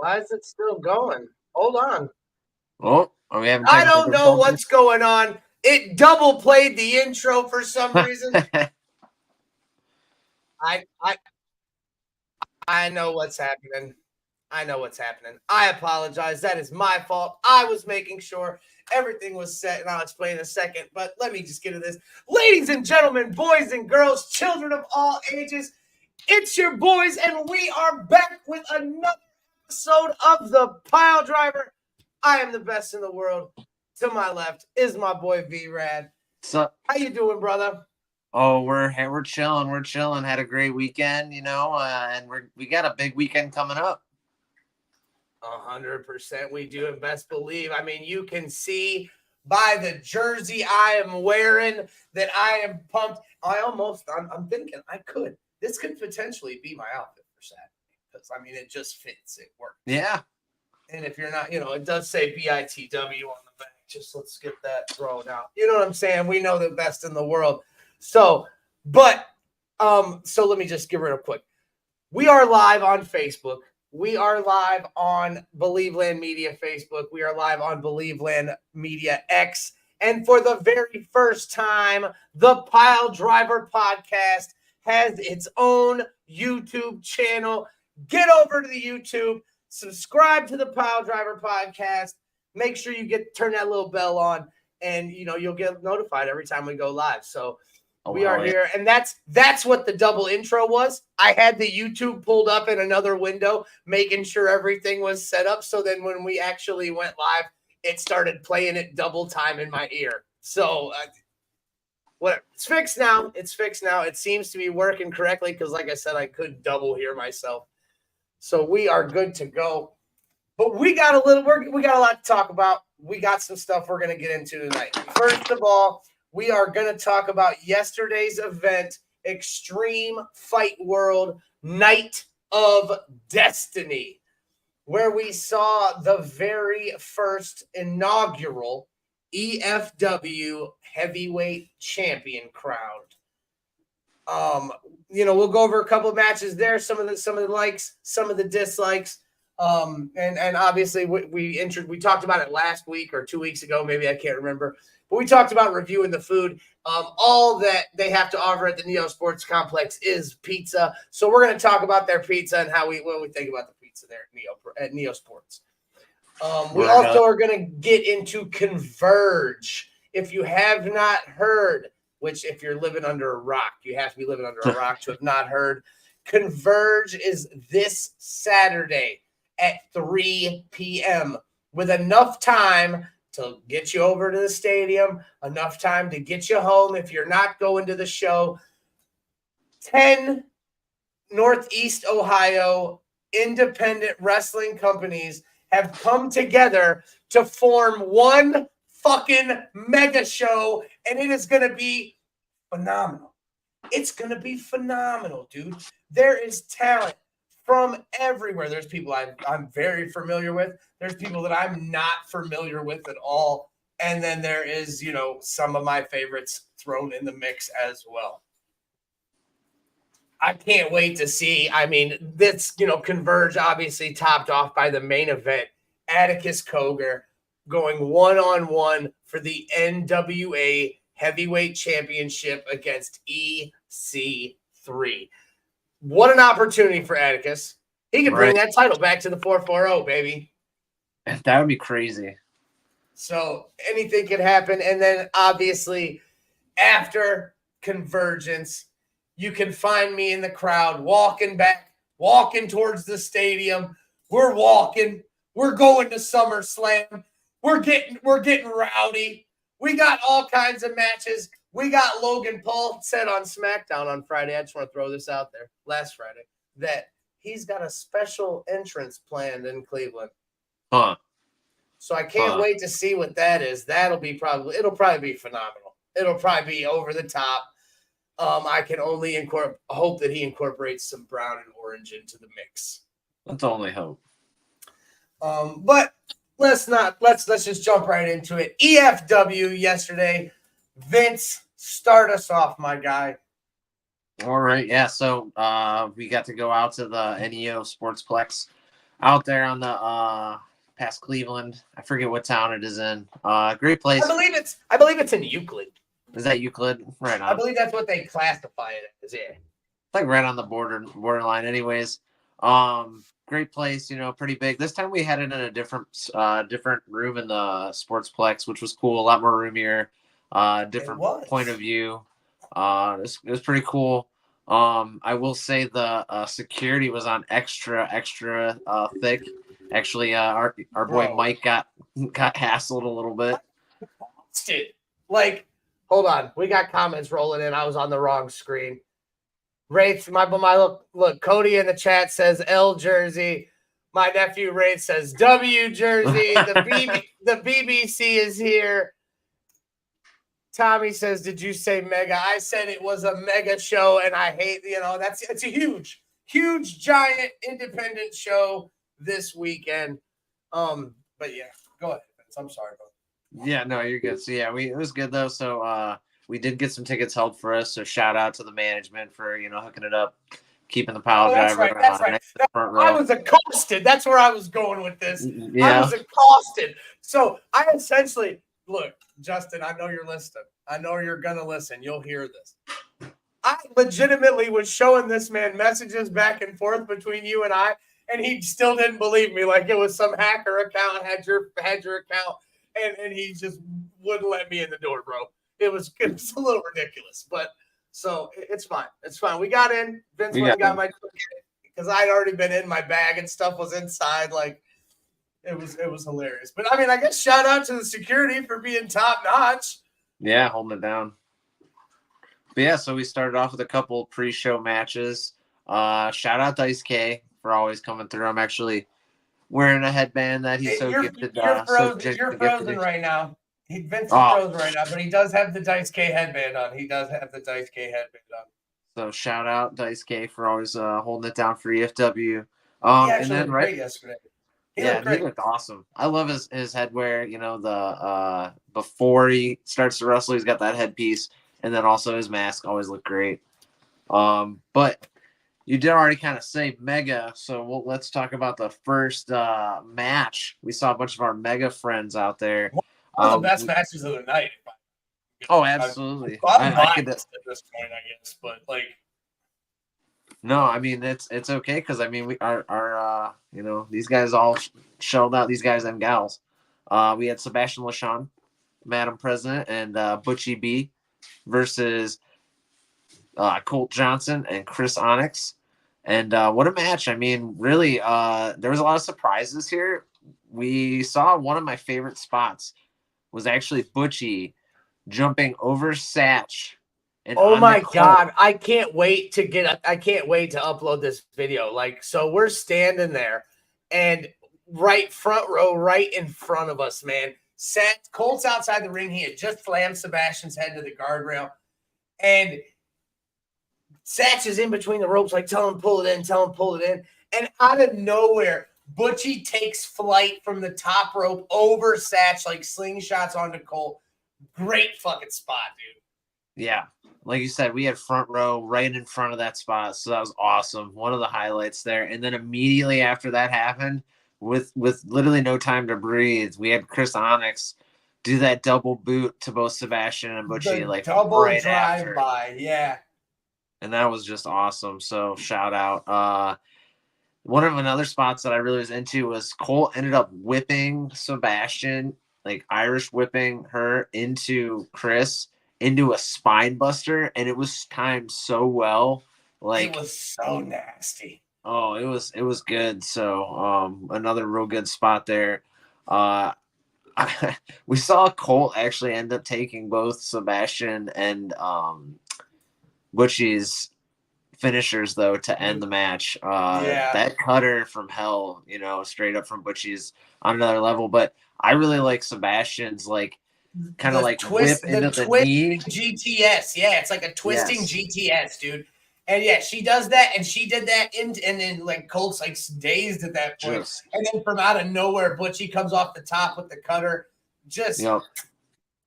Why is it still going? Hold on. Oh, are we having I technical don't know difficulties? what's going on. It double played the intro for some reason. I know what's happening. I know what's happening. I apologize. That is my fault. I was making sure everything was set, and I'll explain in a second. But let me just get to this. Ladies and gentlemen, boys and girls, children of all ages, it's your boys, and we are back with another episode of the Piledriver. I am the best in the world. To my left is my boy V-Rad. So, how you doing, brother? Oh, we're chilling. We're chilling. Had a great weekend, and we got a big weekend coming up. 100% we do, and best believe. I mean, you can see by the jersey I am wearing that I am pumped. I'm thinking this could potentially be my outfit for Saturday because, I mean, it just fits. It works. Yeah. And if you're not, it does say BITW on the back. Just let's get that thrown out. You know what I'm saying? We know the best in the world. So let me just give it up quick. We are live on Facebook. We are live on Believeland Media Facebook. We are live on Believeland Media X. And for the very first time, the Piledriver Podcast has its own YouTube channel. Get over to the YouTube, subscribe to the Piledriver Podcast. Make sure you turn that little bell on, and you'll get notified every time we go live. So we are here, and that's what the double intro was. I had the YouTube pulled up in another window, making sure everything was set up. So then when we actually went live, it started playing it double time in my ear. So whatever. It's fixed now. It seems to be working correctly because, like I said, I could double hear myself. So we are good to go. But we got a lot to talk about. We got some stuff we're going to get into tonight. First of all, we are going to talk about yesterday's event, Extreme Fight World Night of Destiny, where we saw the very first inaugural EFW heavyweight champion crowned. We'll go over a couple of matches there, some of the likes, some of the dislikes. And obviously we talked about it last week or 2 weeks ago, maybe, I can't remember. But we talked about reviewing the food. All that they have to offer at the Neo Sports Complex is pizza. So we're going to talk about their pizza and what we think about the pizza there at Neo Sports. We also are going to get into Converge. If you have not heard, which if you're living under a rock, you have to be living under a rock to have not heard, Converge is this Saturday at 3 p.m. with enough time to get you over to the stadium, enough time to get you home if you're not going to the show. 10 Northeast Ohio independent wrestling companies have come together to form one fucking mega show, and it is going to be phenomenal. It's going to be phenomenal, dude. There is talent from everywhere. There's people I'm very familiar with. There's people that I'm not familiar with at all. And then there is, some of my favorites thrown in the mix as well. I can't wait to see. I mean, this, Converge obviously topped off by the main event. Atticus Cogar going one-on-one for the NWA Heavyweight Championship against EC3. What an opportunity for Atticus. He could bring that title back to the 440, baby. That would be crazy. So anything could happen. And then obviously after Convergence, you can find me in the crowd walking towards the stadium. We're walking. We're going to SummerSlam. We're getting rowdy. We got all kinds of matches. We got Logan Paul said on SmackDown on Friday. I just want to throw this out there. Last Friday, that he's got a special entrance planned in Cleveland. Huh. So I can't wait to see what that is. It'll probably be phenomenal. It'll probably be over the top. I can only hope that he incorporates some brown and orange into the mix. Let's only hope. But let's just jump right into it. EFW yesterday. Vince, start us off, my guy. All right, yeah. So we got to go out to the NEO Sportsplex out there on the past Cleveland. I forget what town it is in. Great place. I believe it's in Euclid. Is that Euclid? Right on. I believe that's what they classify it as. Yeah. It's like right on the borderline. Anyways, great place. Pretty big. This time we had it in a different room in the Sportsplex, which was cool. A lot more roomier. Different point of view. It was pretty cool. I will say the security was on extra thick. Actually, our boy Mike got hassled a little bit. Like, hold on, we got comments rolling in. I was on the wrong screen. Wraith, my look. Cody in the chat says L jersey. My nephew Wraith says W jersey. The BBC is here. Tommy says, "Did you say mega?" I said it was a mega show, and I hate it's a huge, giant independent show this weekend. But yeah, go ahead, Vince. I'm sorry, bro. Yeah, no, you're good. So yeah, it was good though. So we did get some tickets held for us. So shout out to the management for hooking it up, keeping the pile driver. That's right. I was accosted. That's where I was going with this. Yeah. I was accosted. So I essentially look, Justin. I know you're listening. I know you're gonna listen. You'll hear this. I legitimately was showing this man messages back and forth between you and I, and he still didn't believe me. Like it was some hacker account had your account. And he just wouldn't let me in the door, bro. It was a little ridiculous, but so it's fine. It's fine. We got in. Vince got my because I'd already been in my bag and stuff was inside. Like it was hilarious. But I mean, I guess shout out to the security for being top notch. Yeah, holding it down. But yeah, so we started off with a couple pre-show matches. Shout out Dice K for always coming through. I'm actually wearing a headband that he's gifted. You're frozen right now. Vince is frozen right now, but he does have the Dice K headband on. So shout out Dice K for always holding it down for EFW. And then great yesterday. He looked awesome. I love his headwear. The before he starts to wrestle, he's got that headpiece, and then also his mask always looked great. But you did already kind of say mega, so let's talk about the first match. We saw a bunch of our mega friends out there. One of the best matches of the night. Oh, absolutely. I could at this point, I guess, but like. No, I mean it's okay because I mean we are these guys all shelled out, these guys and gals. We had Sebastian LaShawn, Madam President, and Butchie B versus Colt Johnson and Chris Onyx. And what a match. I mean, really, there was a lot of surprises here. We saw one of my favorite spots was actually Butchie jumping over Satch. And oh my God. I can't wait to upload this video. Like, so we're standing there and right front row, right in front of us, man. Colt's outside the ring. He had just slammed Sebastian's head to the guardrail. And Satch is in between the ropes, like, tell him pull it in. And out of nowhere, Butchie takes flight from the top rope over Satch, like slingshots onto Colt. Great fucking spot, dude. Yeah. Like you said, we had front row right in front of that spot. So that was awesome. One of the highlights there. And then immediately after that happened, with literally no time to breathe, we had Chris Onyx do that double boot to both Sebastian and Butchie. Like double right drive by. Yeah. And that was just awesome. So shout out. One of another spots that I really was into was Colt ended up whipping Sebastian, like Irish whipping her into Chris, into a spine buster, and it was timed so well. Like it was so nasty. Oh, it was good. So another real good spot there. We saw Colt actually end up taking both Sebastian and Butchie's finishers though to end the match. That cutter from hell, straight up from Butchie's on another level. But I really like Sebastian's like kind of like twist, whip into the knee. GTS. Yeah, it's like a twisting GTS, dude. And yeah, she does that, and she did that, and then like Colt's like dazed at that point, and then from out of nowhere, Butchie comes off the top with the cutter, just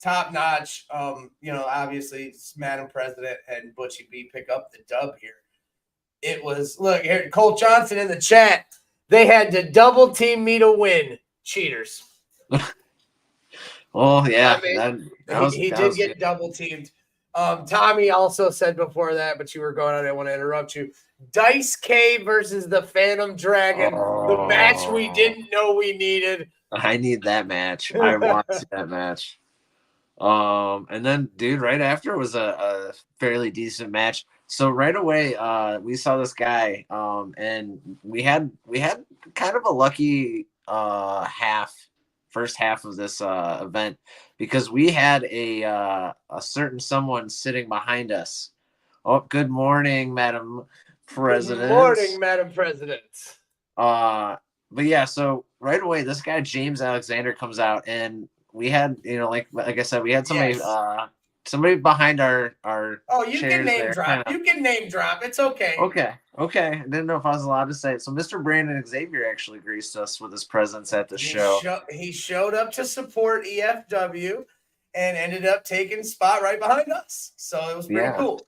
top notch. Obviously, Madam President and Butchie B pick up the dub here. It was here, Colt Johnson in the chat. They had to double team me to win. Cheaters. Oh yeah, I mean, he that did was get good. double teamed. Tommy also said before that, but you were going on. I didn't want to interrupt you. Dice K versus the Phantom Dragon, the match we Oh, didn't know we needed. I need that match. I want to see that match. And then, dude, right after was a fairly decent match. So right away, we saw this guy, and we had kind of a lucky first half of this event, because we had a certain someone sitting behind us. Oh, good morning, Madam President. Good morning, Madam President. But yeah, so right away, this guy James Alexander comes out, and we had, like I said, we had somebody Yes. somebody behind our Oh, you can chairs name there, drop. kinda. You can name drop. It's okay. Okay. I didn't know if I was allowed to say it. So Mr. Brandon Xavier actually graced us with his presence at the show. He showed up to support EFW and ended up taking a spot right behind us. So it was pretty cool.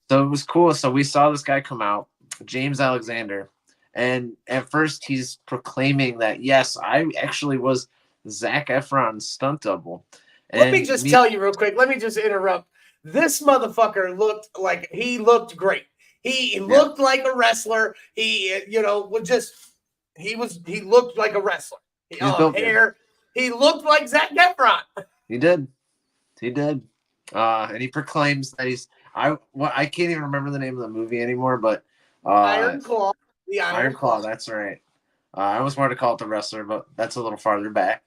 So it was cool. So we saw this guy come out, James Alexander, and at first he's proclaiming that, yes, I actually was Zac Efron's stunt double. Let me just tell you real quick. Let me just interrupt. This motherfucker looked great. He looked like a wrestler. He looked like a wrestler. Hair. He looked like Zac Efron. He did. And he proclaims that he's I can't even remember the name of the movie anymore, but Iron Claw. The Iron Claw, that's right. I almost wanted to call it The Wrestler, but that's a little farther back.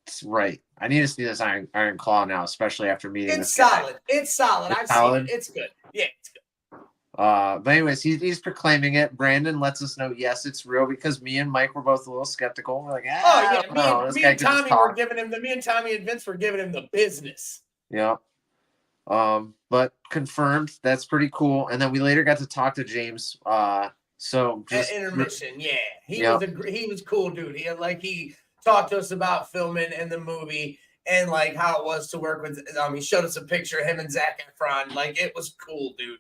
It's right. I need to see this Iron Claw now, especially after meeting this guy. It's solid. I've seen it. It's good. Yeah, it's good. But anyways, he's proclaiming it. Brandon lets us know, yes, it's real, because me and Mike were both a little skeptical. We're like, me and Tommy and Vince were giving him the business. Yeah. But confirmed, that's pretty cool. And then we later got to talk to James. So just at intermission, he was cool, dude. He talked to us about filming and the movie and like how it was to work with. He showed us a picture of him and Zac Efron. Like, it was cool, dude.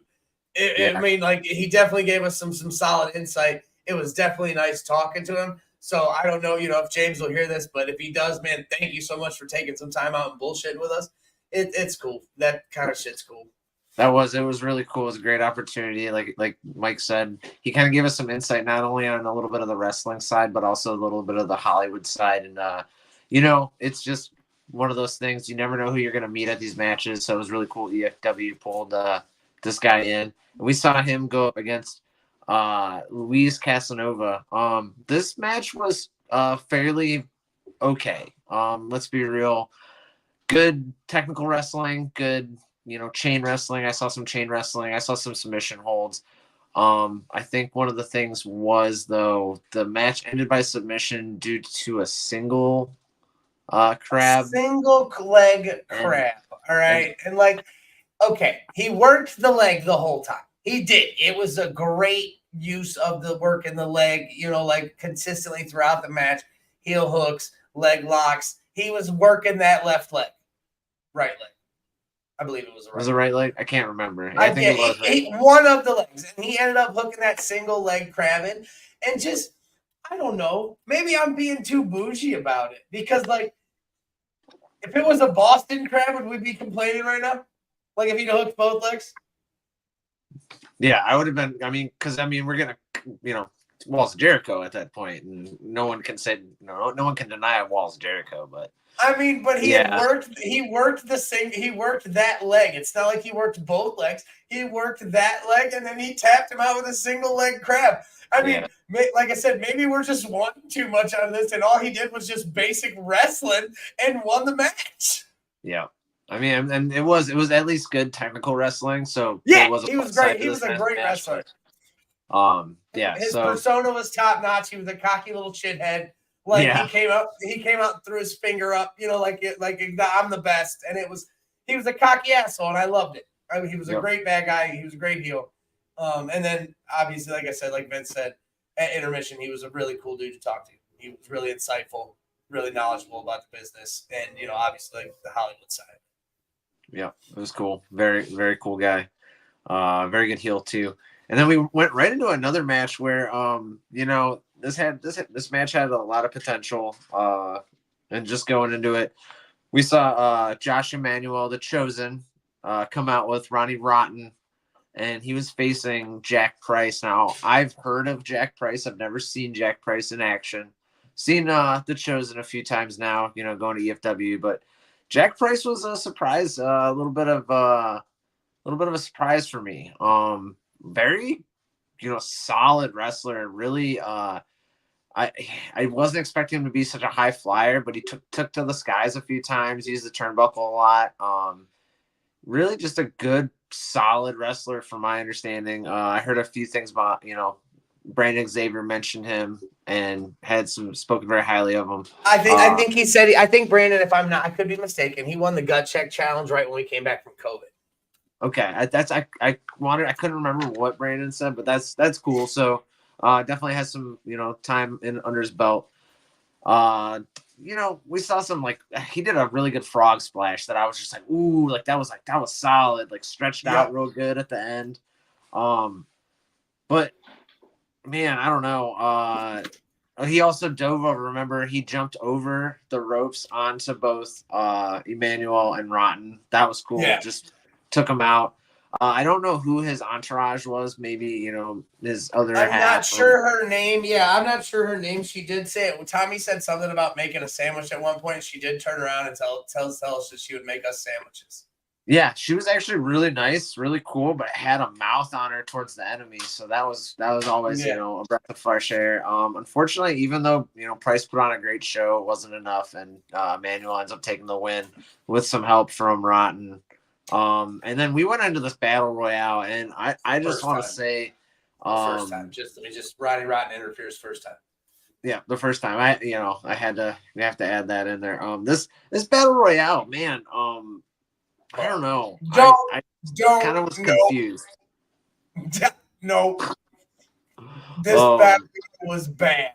I mean, like, he definitely gave us some solid insight. It was definitely nice talking to him. So I don't know, if James will hear this, but if he does, man, thank you so much for taking some time out and bullshitting with us. It's cool. That kind of shit's cool. It was really cool. It was a great opportunity. Like Mike said, he kind of gave us some insight, not only on a little bit of the wrestling side, but also a little bit of the Hollywood side. And, it's just one of those things. You never know who you're going to meet at these matches. So it was really cool. EFW pulled this guy in. And we saw him go up against Luis Casanova. This match was fairly okay. Let's be real. Good technical wrestling, good, chain wrestling. I saw some chain wrestling. I saw some submission holds. I think one of the things was, though, the match ended by submission due to a single crab. Single leg crab. All right. And okay, he worked the leg the whole time. He did. It was a great use of the work in the leg, consistently throughout the match. Heel hooks, leg locks. He was working that left leg. Right leg. I believe it was the right leg. Was it right leg? I can't remember. I think it was right. One of the legs. And he ended up hooking that single leg crab in. And just, I don't know. Maybe I'm being too bougie about it. Because, if it was a Boston crab, would we be complaining right now? Like, if he'd hooked both legs? Yeah, I would have been. Because we're going to, Walls of Jericho at that point. And no one can say, no one can deny Walls of Jericho, but. But he worked that leg. It's not like he worked both legs. He worked that leg, and then he tapped him out with a single leg crab. Like I said, maybe we're just wanting too much out of this, and all he did was just basic wrestling and won the match. Yeah. And it was at least good technical wrestling. So he was great. He was a great wrestler. His persona was top notch. He was a cocky little shithead. He came out, threw his finger up, I'm the best. And he was a cocky asshole, and I loved it. He was a great bad guy. He was a great heel. And then obviously, like I said, like Vince said, at intermission, he was a really cool dude to talk to. He was really insightful, really knowledgeable about the business, and obviously the Hollywood side. Yeah, it was cool. Very, very cool guy. Very good heel too. And then we went right into another match where, this match had a lot of potential. And just going into it, we saw Josh Emanuel, the Chosen, come out with Ronnie Rotten, and he was facing Jack Price. Now, I've heard of Jack Price. I've never seen Jack Price in action. Seen the Chosen a few times now, going to EFW, but Jack Price was a surprise, a little bit of a surprise for me. Very, solid wrestler. Really, I wasn't expecting him to be such a high flyer, but he took to the skies a few times, used the turnbuckle a lot. Really just a good, solid wrestler from my understanding. I heard a few things about, Brandon Xavier mentioned him and had spoken very highly of him. I think he said, I think Brandon, if I'm not, I could be mistaken, he won the gut check challenge right when we came back from COVID. Okay, I couldn't remember what Brandon said, but that's cool. So definitely has some time under his belt. We saw some, he did a really good frog splash that I was just like, ooh, that was solid, stretched out real good at the end. But man, I don't know. He also dove over. Remember, he jumped over the ropes onto both Emmanuel and Rotten. That was cool. Yeah. Just took him out. I don't know who his entourage was. Maybe, his other I'm half. not sure her name. Yeah, I'm not sure her name. She did say it. Tommy said something about making a sandwich at one point. She did turn around and tell us that she would make us sandwiches. Yeah, she was actually really nice, really cool, but had a mouth on her towards the enemy. So that was always, a breath of fresh air. Unfortunately, even though, Price put on a great show, it wasn't enough. And Manuel ends up taking the win with some help from Rotten. And then we went into this battle royale, and I just want to say, first time, just Roddy Rotten interferes first time. Yeah, the first time we have to add that in there. This battle royale, man, I don't know. I kind of was confused. No, this battle was bad.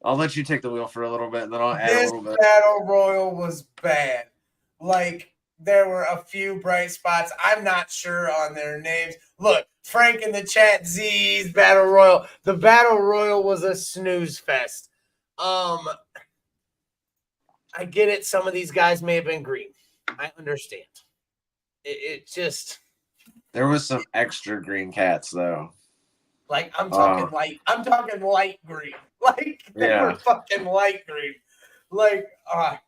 I'll let you take the wheel for a little bit, and then I'll add a little bit. This battle royal was bad. There were a few bright spots. I'm not sure on their names. Look, Frank in the chat, Z's battle royal. The battle royal was a snooze fest. I get it. Some of these guys may have been green. I understand. It just. There was some extra green cats though. I'm talking light. I'm talking light green. They were fucking light green. I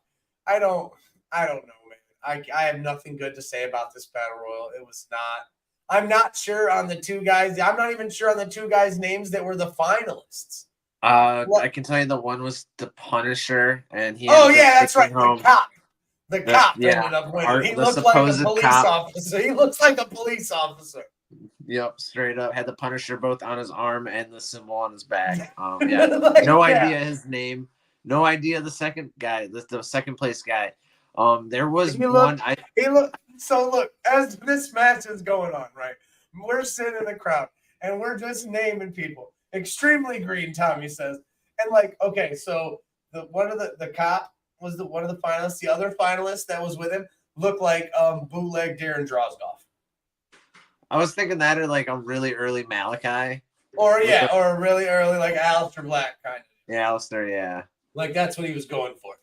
don't know, man. I have nothing good to say about this battle royal. It was not. I'm not sure on the two guys. I'm not even sure on the two guys' names that were the finalists. I can tell you the one was the Punisher, and he. Oh yeah, that's right. The cop. The cop ended up winning. He looked like a police officer. He looks like a police officer. Yep, straight up. Had the Punisher both on his arm and the symbol on his back. No idea his name. No idea the second guy, the second place guy. There was one. So look, as this match is going on, right? We're sitting in the crowd and we're just naming people. Extremely green, Tommy says. And okay, so the cop was one of the finalists. The other finalist that was with him looked like bootleg Darren Drozgoff. I was thinking that or a really early Malachi. Or a really early Aleister Black kind of. Yeah, Aleister, yeah. That's what he was going for.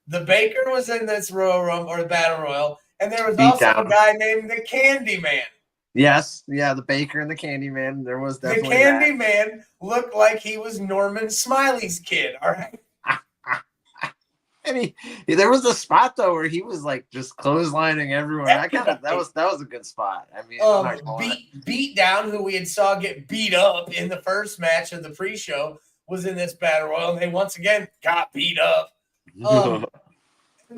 The Baker was in this Royal Rumble or the Battle Royal, and there was also a guy named the Candyman. Yes, yeah, the Baker and the Candyman. There was definitely the Candyman looked like he was Norman Smiley's kid. All right. And there was a spot though where he was just clotheslining everyone. That was a good spot. I mean, beat down, who we had saw get beat up in the first match of the pre-show, was in this battle royal, and they once again got beat up.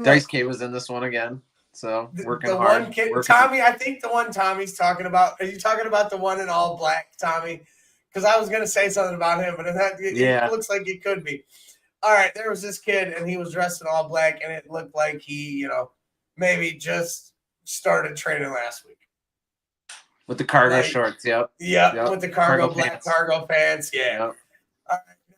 Dice K was in this one again, so working hard. Tommy, I think the one Tommy's talking about. Are you talking about the one in all black, Tommy? Because I was going to say something about him, but it looks like it could be. All right, there was this kid, and he was dressed in all black, and it looked like he, maybe just started training last week. With the cargo shorts, yep. Yeah, with the cargo black pants. Cargo pants, yeah. Yep. All right, now,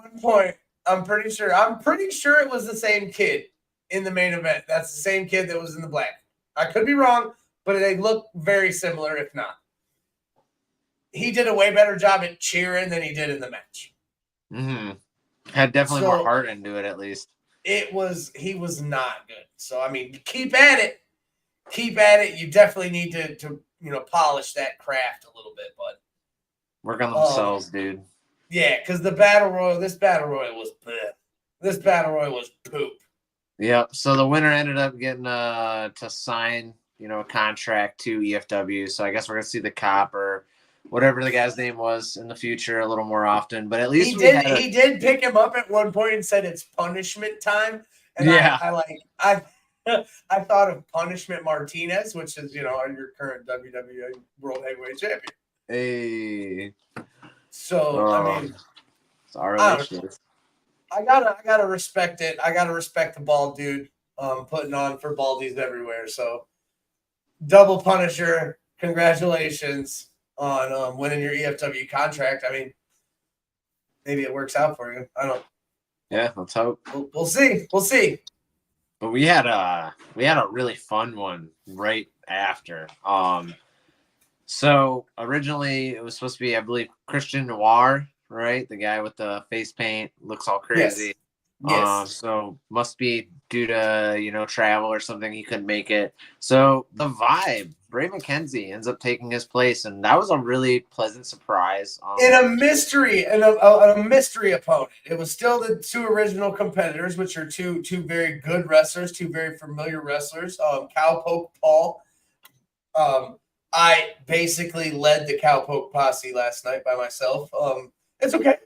at one point, I'm pretty sure it was the same kid in the main event. That's the same kid that was in the black. I could be wrong, but they look very similar, if not. He did a way better job at cheering than he did in the match. Mm-hmm. Had definitely more heart into it, at least. He was not good. So, I mean, keep at it. Keep at it. You definitely need to polish that craft a little bit, bud. Work on themselves, dude. Yeah, because this Battle Royal was bleh. This Battle Royal was poop. Yep. So the winner ended up getting to sign, a contract to EFW. So I guess we're gonna see the cop or whatever the guy's name was in the future a little more often. But at least he did pick him up at one point and said it's punishment time. And yeah, I thought of Punishment Martinez, which is your current WWE World Heavyweight Champion. Hey. So I mean, sorry. I gotta respect it. I gotta respect the bald dude putting on for baldies everywhere. So double Punisher, congratulations on winning your EFW contract. I mean, maybe it works out for you. I don't. Yeah, let's hope. We'll see. We'll see. But we had a really fun one right after. So originally it was supposed to be, I believe, Christian Noir, right? The guy with the face paint, looks all crazy. Yes. So must be due to travel or something, he couldn't make it. So the Vibe, Bray McKenzie ends up taking his place, and that was a really pleasant surprise. In a mystery a mystery opponent. It was still the two original competitors, which are two very good wrestlers, two very familiar wrestlers. Cowpoke Paul. I basically led the Cowpoke posse last night by myself. It's okay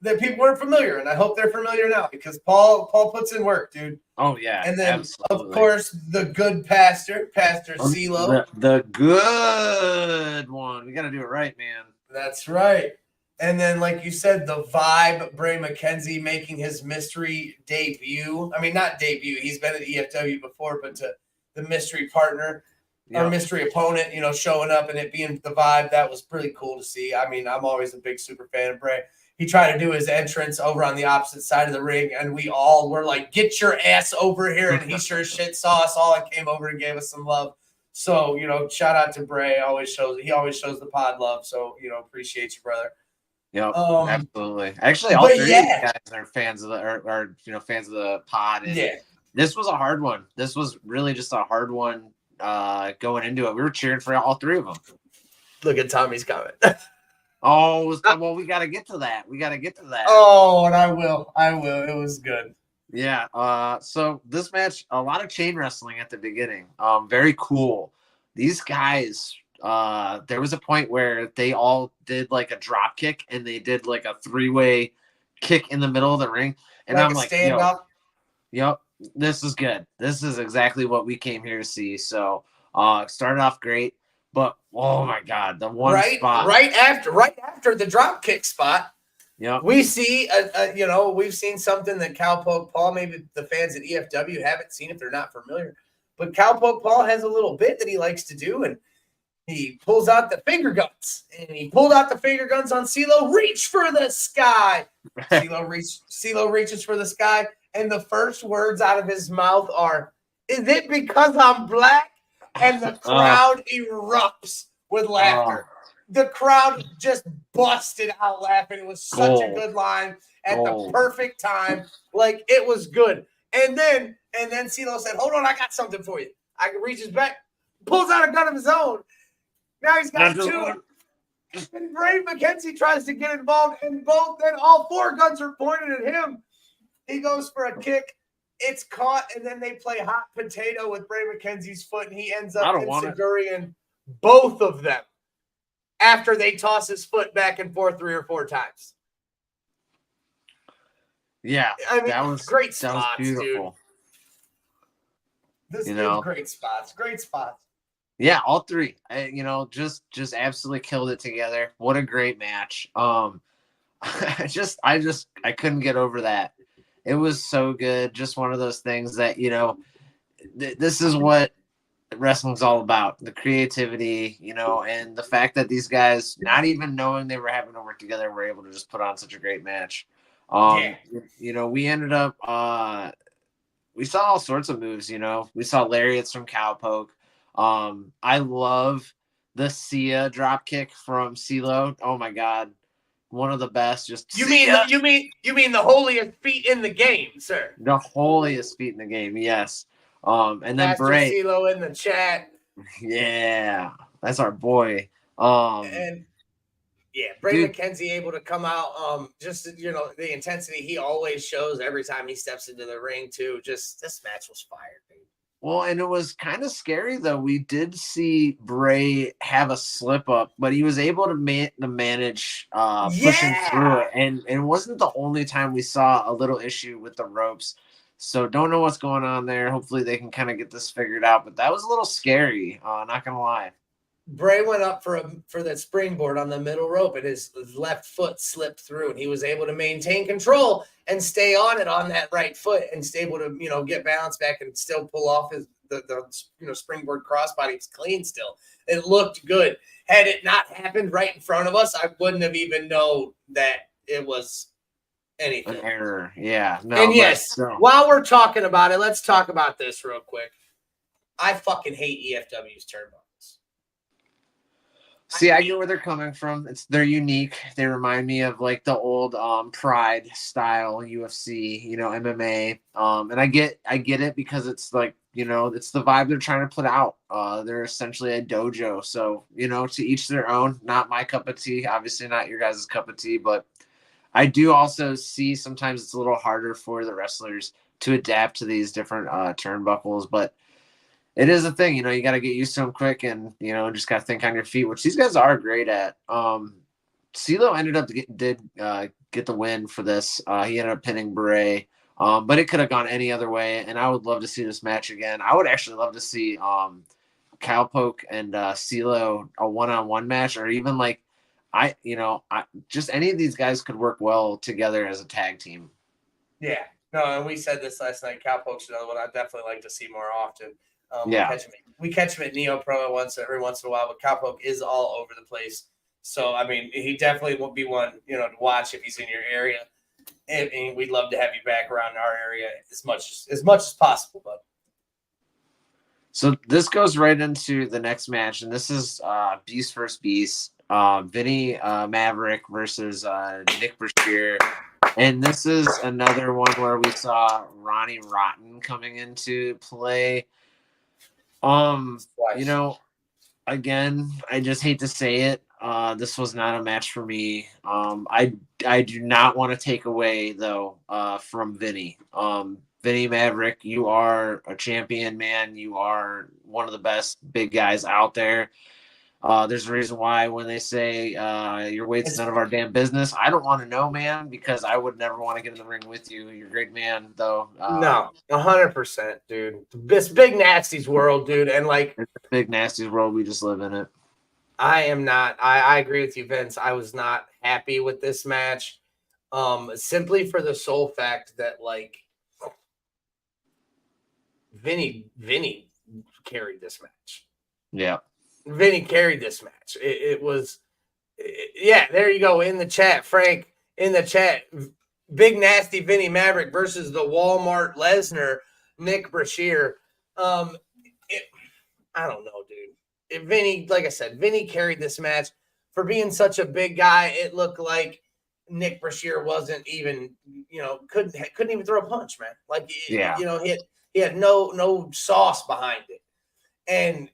that people weren't familiar, and I hope they're familiar now because Paul puts in work, dude. Oh yeah, and then absolutely. Of course the good Pastor CeeLo, the good one. We got to do it right, man. That's right. And then, like you said, the Vibe, Bray McKenzie making his mystery debut. I mean, not debut. He's been at EFW before, but to the mystery partner. Our mystery opponent, showing up and it being the Vibe, that was pretty cool to see. I mean, I'm always a big super fan of Bray. He tried to do his entrance over on the opposite side of the ring, and we all were like, get your ass over here. And he sure as shit saw us all and came over and gave us some love. So, shout out to Bray. He always shows the pod love. So, appreciate you, brother. Yep, absolutely. Actually, all three of these guys are fans of fans of the pod. And this was a hard one. This was really just a hard one going into it. We were cheering for all three of them. Look at Tommy's comment. Oh, well, we got to get to that. Oh, and I will. It was good. Yeah. So this match, a lot of chain wrestling at the beginning. Very cool. These guys, there was a point where they all did like a drop kick and they did like a 3-way kick in the middle of the ring. And I'm like, yep, this is good. This is exactly what we came here to see. So started off great. But oh my God, the one spot right after the drop kick spot, we see we've seen something that Cowpoke Paul, maybe the fans at EFW haven't seen if they're not familiar, but Cowpoke Paul has a little bit that he likes to do, and he pulls out the finger guns, and he pulled out the finger guns on CeeLo. Reach for the sky. CeeLo reaches for the sky, and the first words out of his mouth are, "Is it because I'm black?" And the crowd erupts with laughter. The crowd just busted out laughing. It was such a good line at the perfect time. Like, it was good. And then CeeLo said, "Hold on, I got something for you." I reaches back, pulls out a gun of his own. Now he's got two. And Bray McKenzie tries to get involved, and all four guns are pointed at him. He goes for a kick. It's caught, and then they play hot potato with Bray McKenzie's foot, and he ends up enziguring both of them after they toss his foot back and forth 3 or 4 times. Yeah, I mean, that was great spots, that was beautiful. Dude. This is great spots. Yeah, all three. Just absolutely killed it together. What a great match. I couldn't get over that. It was so good. Just one of those things that, this is what wrestling's all about. The creativity, and the fact that these guys, not even knowing they were having to work together, were able to just put on such a great match. We ended up, we saw all sorts of moves, we saw lariats from Cowpoke. I love the Sia drop kick from CeeLo. Oh my god, one of the best. Just you mean the holiest feat in the game, sir? the holiest feat in the game. Yes. And then Pastor Bray. CeeLo in the chat. Yeah, that's our boy. And yeah, Bray Dude, McKenzie able to come out. Just the intensity he always shows every time he steps into the ring too. Just this match was fire, dude. well, and it was kind of scary though. We did see Bray have a slip up, but he was able to manage pushing through it, and it wasn't the only time we saw a little issue with the ropes. So don't know what's going on there. Hopefully they can kind of get this figured out. But that was a little scary. Not gonna lie. Bray went up for that springboard on the middle rope, and his left foot slipped through, and he was able to maintain control and stay on it on that right foot, and stay able to get balance back and still pull off the springboard crossbody. It's clean still. It looked good. Had it not happened right in front of us, I wouldn't have even known that it was anything. An error, yeah. No, and yes, while we're talking about it, let's talk about this real quick. I fucking hate EFW's turnbuckles. See, I get where they're coming from. They're unique. They remind me of like the old Pride style UFC, MMA. And I get it because it's like, it's the vibe they're trying to put out. They're essentially a dojo. So, to each their own. Not my cup of tea. Obviously not your guys' cup of tea, but I do also see sometimes it's a little harder for the wrestlers to adapt to these different turnbuckles, but it is a thing, you got to get used to them quick and, just got to think on your feet, which these guys are great at. CeeLo ended up get the win for this. He ended up pinning Bray, but it could have gone any other way. And I would love to see this match again. I would actually love to see Cowpoke and CeeLo a one-on-one match, or even like just any of these guys could work well together as a tag team. Yeah, no, and we said this last night. Cowpoke's another one I'd definitely like to see more often. Yeah, we catch him at Neo Pro every once in a while, but Cowpoke is all over the place. So I mean, he definitely will be one to watch if he's in your area, and we'd love to have you back around our area as much as possible, bud. So this goes right into the next match, and this is Beast versus Beast, Vinny Maverick versus Nick Brashear. And this is another one where we saw Ronnie Rotten coming into play. Again, I just hate to say it. This was not a match for me. I do not want to take away though from Vinny. Vinny Maverick, you are a champion, man. You are one of the best big guys out there. There's a reason why when they say your weight's none of our damn business, I don't want to know, man, because I would never want to get in the ring with you. You're a great man, though. No, 100%, dude. This Big Nasty's world, dude, and like it's a Big Nasty's world. We just live in it. I am not. I agree with you, Vince. I was not happy with this match, simply for the sole fact that like Vinny carried this match. Yeah. Vinny carried this match. It was, there you go in the chat, Frank, in the chat. Big Nasty Vinny Maverick versus the Walmart Lesnar, Nick Brashear. I don't know, dude. Vinny, like I said, Vinny carried this match. For being such a big guy, it looked like Nick Brashear wasn't even, couldn't even throw a punch, man. Like, he had no sauce behind it. And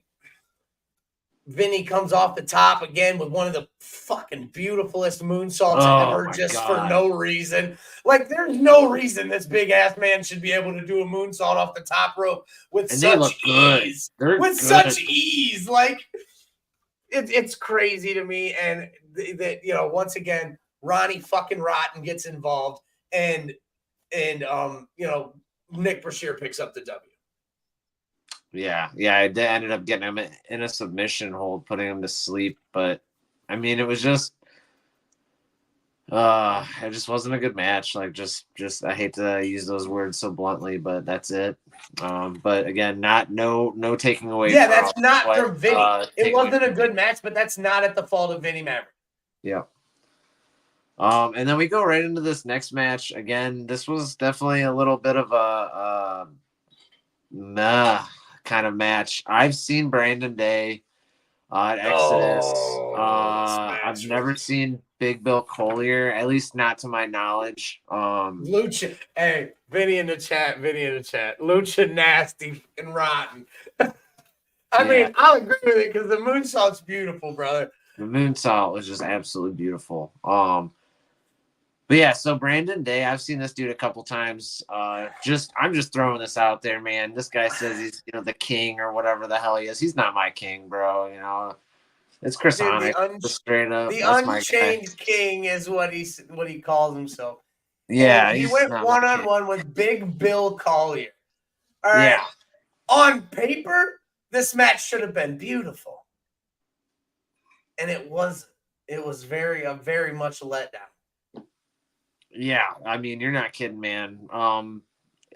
Vinny comes off the top again with one of the fucking beautifulest moonsaults ever, just for no reason. Like, there's no reason this big ass man should be able to do a moonsault off the top rope with such ease. Such ease. Like, it's crazy to me. And that once again, Ronnie fucking Rotten gets involved, and Nick Brashear picks up the W. Yeah, I ended up getting him in a submission hold, putting him to sleep. But I mean, it was just, it just wasn't a good match. Like, just I hate to use those words so bluntly, but that's it. But again, no taking away. Yeah, that's not from Vinny. It wasn't a good match, but that's not at the fault of Vinny Maverick. Yeah. And then we go right into this next match. Again, this was definitely a little bit of a kind of match. I've seen Brandon Day at Exodus. I've never seen Big Bill Collier, at least not to my knowledge. Lucha, hey, Vinny in the chat. Lucha nasty and rotten. I mean, I'll agree with it because the moonsault's beautiful, brother. The moonsault was just absolutely beautiful. But yeah, so Brandon Day, I've seen this dude a couple times. I'm just throwing this out there, man. This guy says he's the king or whatever the hell he is. He's not my king, bro. It's Chris Onyx, straight up. The Unchained King is what he calls himself. Yeah, and he went 1-on-1 with Big Bill Collier. All right. Yeah. On paper, this match should have been beautiful, and it wasn't. It was very much a letdown. Yeah, I mean, you're not kidding, man.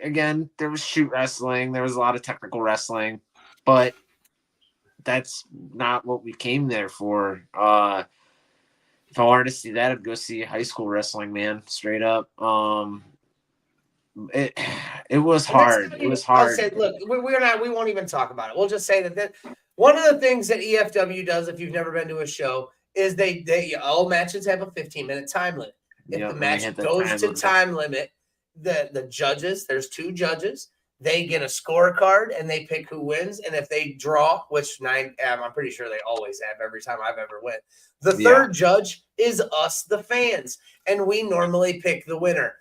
Again, there was shoot wrestling. There was a lot of technical wrestling, but that's not what we came there for. If I wanted to see that, I'd go see high school wrestling, man. Straight up. It was hard. It was hard. I'll say, look, we won't even talk about it. We'll just say that one of the things that EFW does, if you've never been to a show, is they all matches have a 15-minute time limit. If the match goes to time limit, the judges, there's 2 judges, they get a scorecard and they pick who wins. And if they draw, which I'm pretty sure they always have every time I've ever went, the third judge is us, the fans, and we normally pick the winner.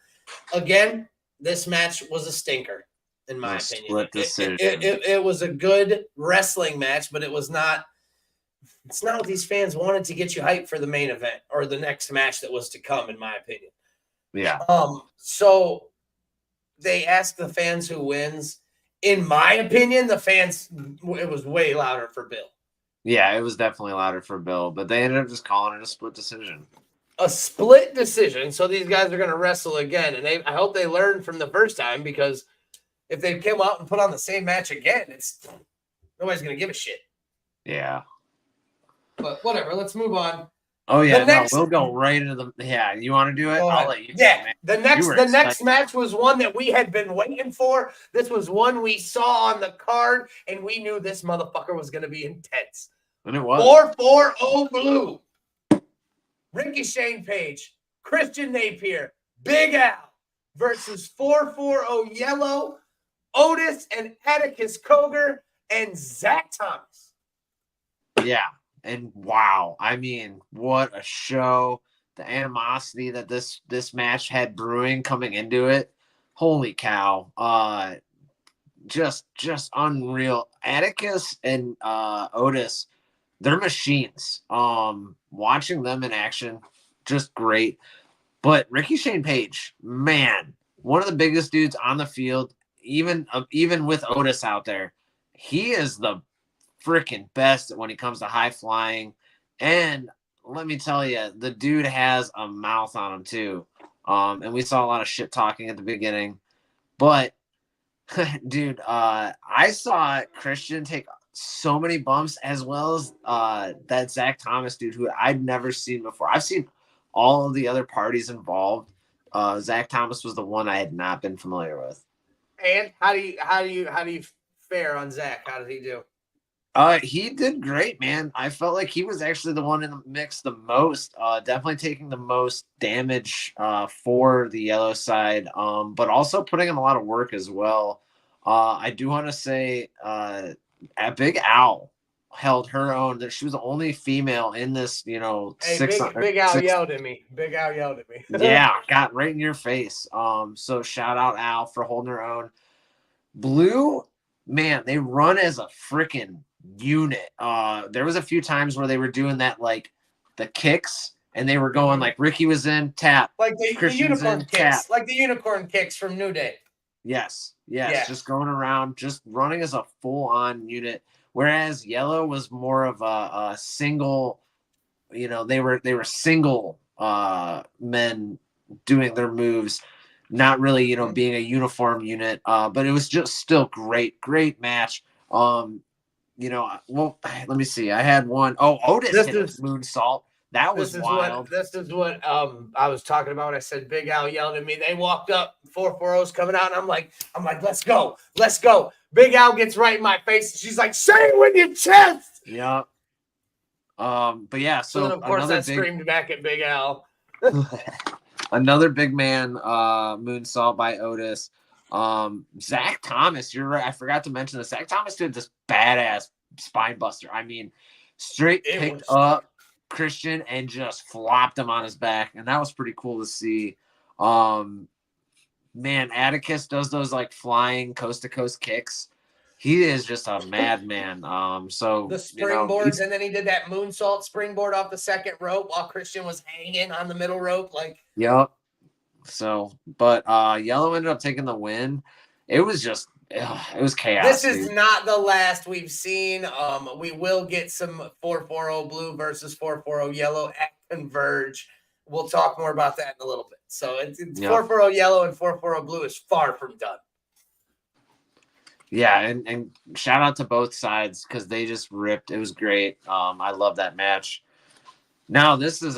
Again, this match was a stinker, in my opinion. It was a good wrestling match, but it's not what these fans wanted to get you hyped for the main event or the next match that was to come, in my opinion. Yeah. So they asked the fans who wins. In my opinion, it was way louder for Bill. Yeah, it was definitely louder for Bill, but they ended up just calling it a split decision. A split decision. So these guys are going to wrestle again, and I hope they learned from the first time, because if they come out and put on the same match again, nobody's going to give a shit. Yeah. But whatever, let's move on. Oh yeah, we'll go right into the. Yeah, you want to do it? I'll let you. Yeah, the next match was one that we had been waiting for. This was one we saw on the card, and we knew this motherfucker was going to be intense. And it was 440 Blue. Ricky Shane Page, Christian Napier, Big Al versus 440 Yellow, Otis and Atticus Cogar, and Zach Thomas. Yeah. And wow, I mean, what a show. The animosity that this match had brewing coming into it. Holy cow. Just unreal. Atticus and Otis, they're machines. Watching them in action, just great. But Ricky Shane Page, man, one of the biggest dudes on the field, even with Otis out there. He is the freaking best when it comes to high flying, and let me tell you, the dude has a mouth on him too. And we saw a lot of shit talking at the beginning, but dude, I saw Christian take so many bumps, as well as that Zach Thomas dude, who I'd never seen before. I've seen all of the other parties involved. Zach Thomas was the one I had not been familiar with. And how do you fare on Zach? How did he do? He did great, man. I felt like he was actually the one in the mix the most, definitely taking the most damage for the yellow side, but also putting in a lot of work as well. I do want to say Big Al held her own. That she was the only female in this, Big Al yelled at me. Big Al yelled at me. Yeah, got right in your face. So shout out Al for holding her own. Blue, man, they run as a freaking unit. There was a few times where they were doing that, like the kicks, and they were going like Ricky was in tap, like the unicorn kicks, tap. Like the unicorn kicks from New Day. Yes, just going around, just running as a full-on unit. Whereas Yellow was more of a single, they were single men doing their moves, not really, being a uniform unit. But it was just still great match. Well, let me see. I had one. Oh, Otis hit a moonsault. That was wild. This is what I was talking about when I said Big Al yelled at me. They walked up, 440's coming out, and I'm like, let's go. Big Al gets right in my face. And she's like, say it with your chest. Yeah. But yeah, So so then, of course, I another screamed back at Big Al. another big man moonsault by Otis. Zach Thomas, you're right. I forgot to mention this. Zach Thomas did this badass spine buster. I mean, straight picked up Christian and just flopped him on his back, and that was pretty cool to see. Man, Atticus does those like flying coast to coast kicks. He is just a madman. So the springboards, and then he did that moonsault springboard off the second rope while Christian was hanging on the middle rope. Like, yep. So, but Yellow ended up taking the win. It was just, it was chaos. This is not the last we've seen. We will get some 440 blue versus 440 yellow at Converge. We'll talk more about that in a little bit. So it's 440 yellow and 440 blue is far from done. Yeah, and shout out to both sides because they just ripped. It was great. I love that match. Now this is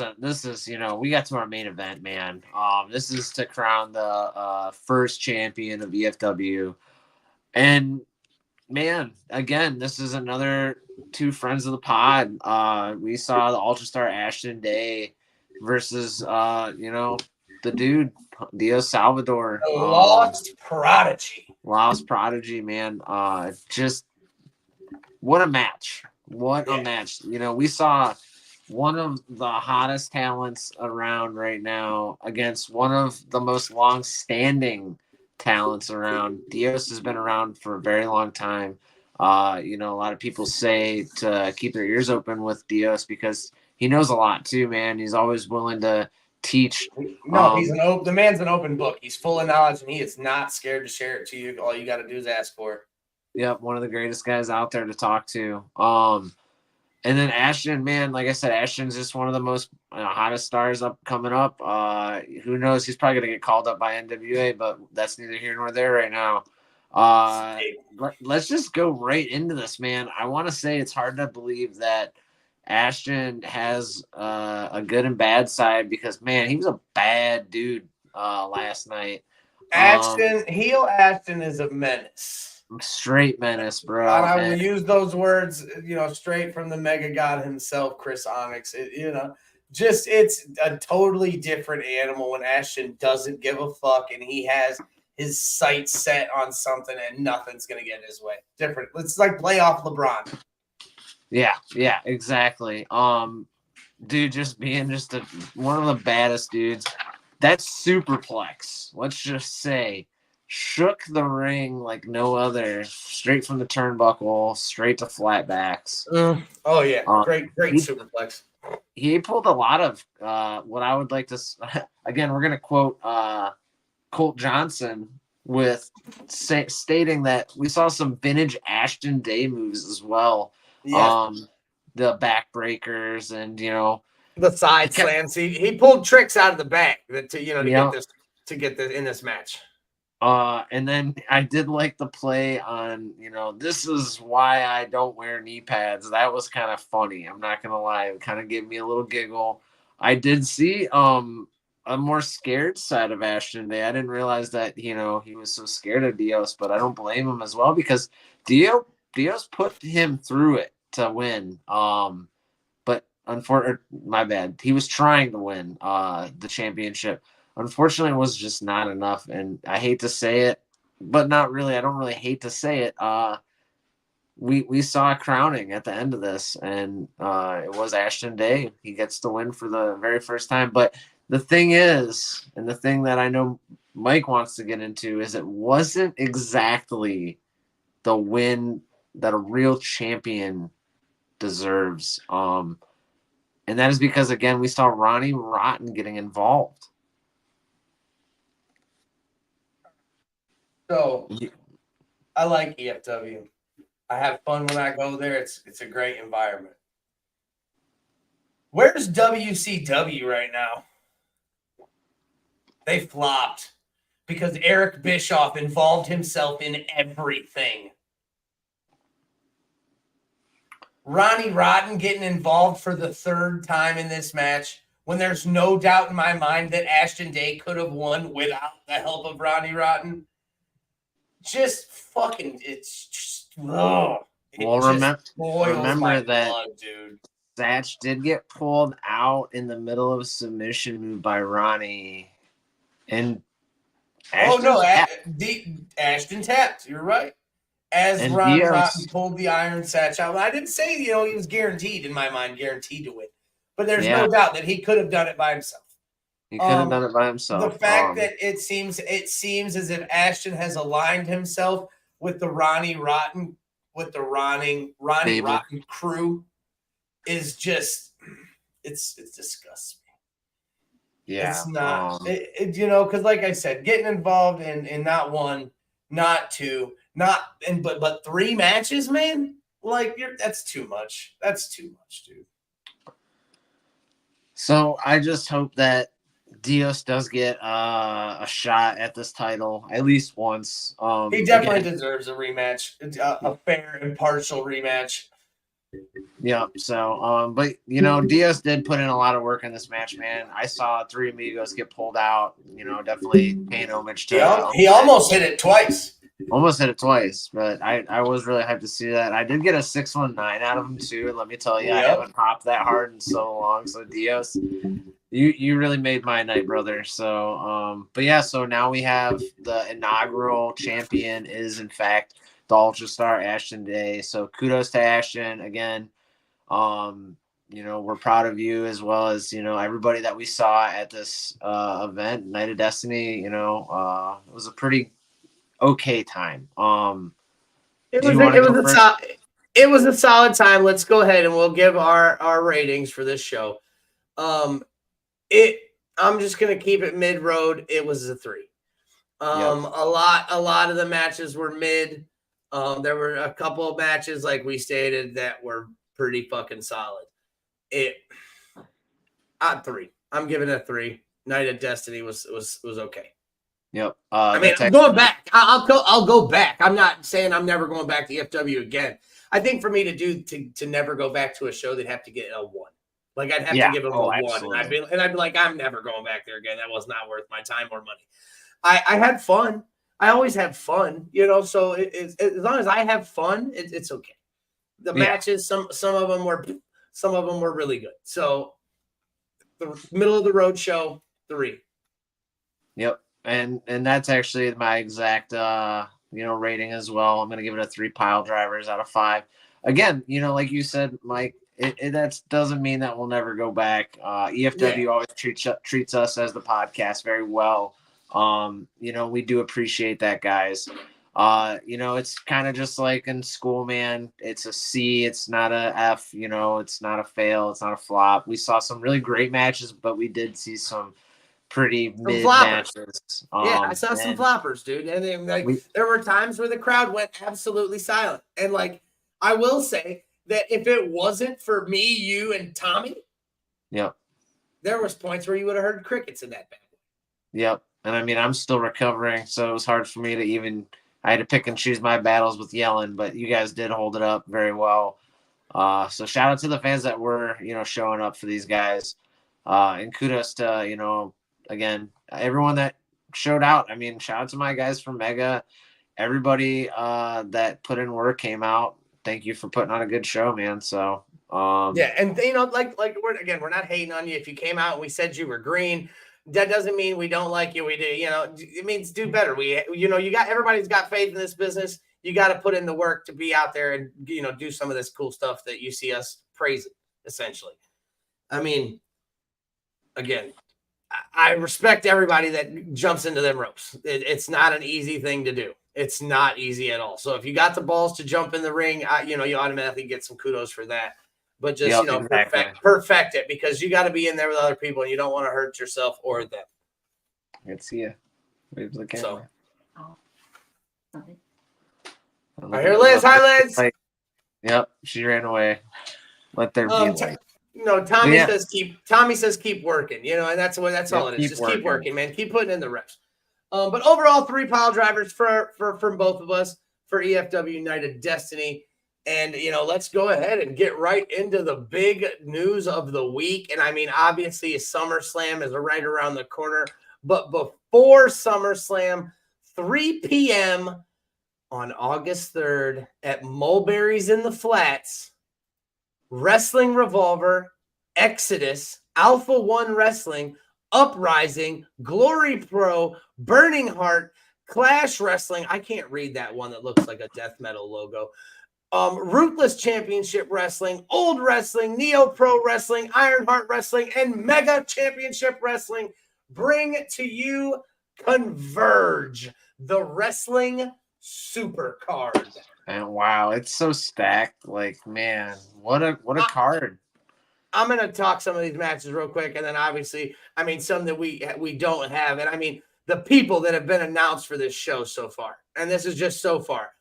we got to our main event, man. This is to crown the first champion of EFW, and man, again, this is another two friends of the pod. We saw the Ultra Star Ashton Day versus the dude Dio Salvador, the Lost Prodigy, man. Just what a match! What a match! We saw one of the hottest talents around right now against one of the most long-standing talents around. Dios has been around for a very long time. A lot of people say to keep their ears open with Dios because he knows a lot too, man. He's always willing to teach. No, the man's an open book. He's full of knowledge, and he is not scared to share it to you. All you got to do is ask for it. Yep, one of the greatest guys out there to talk to. And then Ashton, man, like I said, Ashton's just one of the most hottest stars coming up. Who knows? He's probably going to get called up by NWA, but that's neither here nor there right now. Let's just go right into this, man. I want to say it's hard to believe that Ashton has a good and bad side because, man, he was a bad dude last night. Heel Ashton is a menace. Straight menace, bro. And I will use those words, straight from the mega god himself, Chris Onyx. It's a totally different animal when Ashton doesn't give a fuck and he has his sights set on something and nothing's going to get in his way. Different. It's like playoff LeBron. Yeah, exactly. Dude, just being one of the baddest dudes. That superplex, let's just say, shook the ring like no other. Straight from the turnbuckle, straight to flatbacks. Oh yeah, great superplex. He pulled a lot of what I would like to. Again, we're gonna quote Colt Johnson with stating that we saw some vintage Ashton Day moves as well. Yeah. The backbreakers and the side slams. He pulled tricks out of the back to get this in this match. And then I did like the play on, this is why I don't wear knee pads. That was kind of funny. I'm not gonna lie. It kind of gave me a little giggle. I did see a more scared side of Ashton Day. I didn't realize that, he was so scared of Dios, but I don't blame him as well because Dios put him through it to win. But unfortunately, my bad. He was trying to win the championship. Unfortunately, it was just not enough, and I hate to say it, but not really. I don't really hate to say it. We saw a crowning at the end of this, and it was Ashton Day. He gets the win for the very first time. But the thing is, and the thing that I know Mike wants to get into, is it wasn't exactly the win that a real champion deserves. And that is because, again, we saw Ronnie Rotten getting involved. So, I like EFW. I have fun when I go there. It's a great environment. Where's WCW right now? They flopped because Eric Bischoff involved himself in everything. Ronnie Rotten getting involved for the third time in this match when there's no doubt in my mind that Ashton Day could have won without the help of Ronnie Rotten. just fucking, it's just, oh, Well, remember that blood, dude. Satch did get pulled out in the middle of a submission move by Ronnie. And Ashton tapped. You're right. As and Ronnie Diaz Rotten pulled the Iron Satch out. I didn't say, he was guaranteed, in my mind, guaranteed to win. But there's no doubt that he could have done it by himself. He could have done it by himself. The fact that it seems as if Ashton has aligned himself with the Ronnie Rotten crew is just, it disgusts me. Yeah. It's not, because like I said, getting involved in not one, not two, but 3 matches, man, like that's too much. That's too much, dude. So I just hope that Diaz does get a shot at this title at least once. He definitely deserves a rematch, a fair, impartial rematch. Yeah. So, but Diaz did put in a lot of work in this match, man. I saw 3 Amigos get pulled out. Definitely paying homage to. He almost hit it twice. Almost hit it twice, but I was really hyped to see that. I did get a 619 out of him too, and let me tell you, I haven't popped that hard in so long. So Diaz, you really made my night, brother. So but yeah, so now we have the inaugural champion is in fact the Ultra Star Ashton Day. So kudos to Ashton again. We're proud of you as well as everybody that we saw at this event, Night of Destiny. It was a pretty okay time. It was a solid time. Let's go ahead and we'll give our ratings for this show. I'm just gonna keep it mid-road. It was a 3. A lot of the matches were mid. There were a couple of matches, like we stated, that were pretty fucking solid. 3. I'm giving it a 3. Night of Destiny was okay. Yep. I'm going back. I'll go back. I'm not saying I'm never going back to EFW again. I think for me to never go back to a show, they'd have to get a 1. Like I'd have to give them a 1, and I'd be like, I'm never going back there again. That was not worth my time or money. I had fun. I always have fun, So as long as I have fun, it's okay. The matches, some of them were really good. So the middle of the road show, 3. Yep. And that's actually my exact rating as well. I'm going to give it a 3 pile drivers out of 5. Again, like you said, Mike, that doesn't mean that we'll never go back. EFW always treats us as the podcast very well. We do appreciate that, guys. It's kind of just like in school, man. It's a C. It's not a F. It's not a fail. It's not a flop. We saw some really great matches, but we did see some pretty mid matches. I saw some floppers, dude. And then, there were times where the crowd went absolutely silent. And I will say that if it wasn't for me, you, and Tommy, there was points where you would have heard crickets in that band. Yep. And I'm still recovering, so it was hard for me to I had to pick and choose my battles with yelling, but you guys did hold it up very well. So shout out to the fans that were, showing up for these guys. And kudos to, again, everyone that showed out. Shout out to my guys from Mega. Everybody that put in work came out. Thank you for putting on a good show, man. So and we're not hating on you. If you came out and we said you were green, that doesn't mean we don't like you. We do, it means do better. Everybody's got faith in this business. You got to put in the work to be out there and do some of this cool stuff that you see us praising. Essentially, again, I respect everybody that jumps into them ropes. It's not an easy thing to do. It's not easy at all. So if you got the balls to jump in the ring, you automatically get some kudos for that. But just, perfect it, because you got to be in there with other people and you don't want to hurt yourself or them. Good to see you. Wave the camera. I hear Liz. Hi, Liz. Yep, she ran away. Let there be light. Tommy says keep working, and that's all it is. Just keep working, man. Keep putting in the reps. But overall, 3 pile drivers from both of us for EFW Night of Destiny. And, let's go ahead and get right into the big news of the week. And obviously SummerSlam is right around the corner, but before SummerSlam, 3 p.m., on August 3rd at Mulberry's in the Flats, Wrestling Revolver, Exodus, Alpha One Wrestling, Uprising, Glory Pro, Burning Heart, Clash Wrestling. I can't read that one that looks like a death metal logo. Ruthless Championship Wrestling, Old Wrestling, Neo Pro Wrestling, Ironheart Wrestling, and Mega Championship Wrestling bring to you Converge, the wrestling supercard. And wow, it's so stacked. Like, man, what a card. I'm going to talk some of these matches real quick, and then obviously, I mean, some that we don't have, and I mean, the people that have been announced for this show so far, and this is just so far.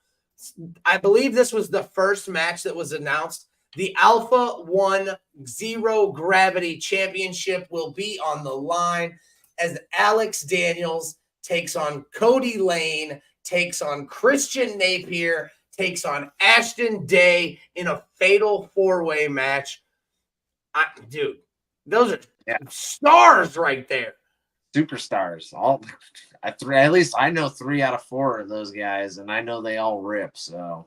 I believe this was the first match that was announced. The Alpha One Zero Gravity Championship will be on the line as Alex Daniels takes on Cody Lane, takes on Christian Napier, takes on Ashton Day in a fatal four-way match. Dude, those are stars right there. Superstars. At least I know 3 out of 4 of those guys, and I know they all rip. So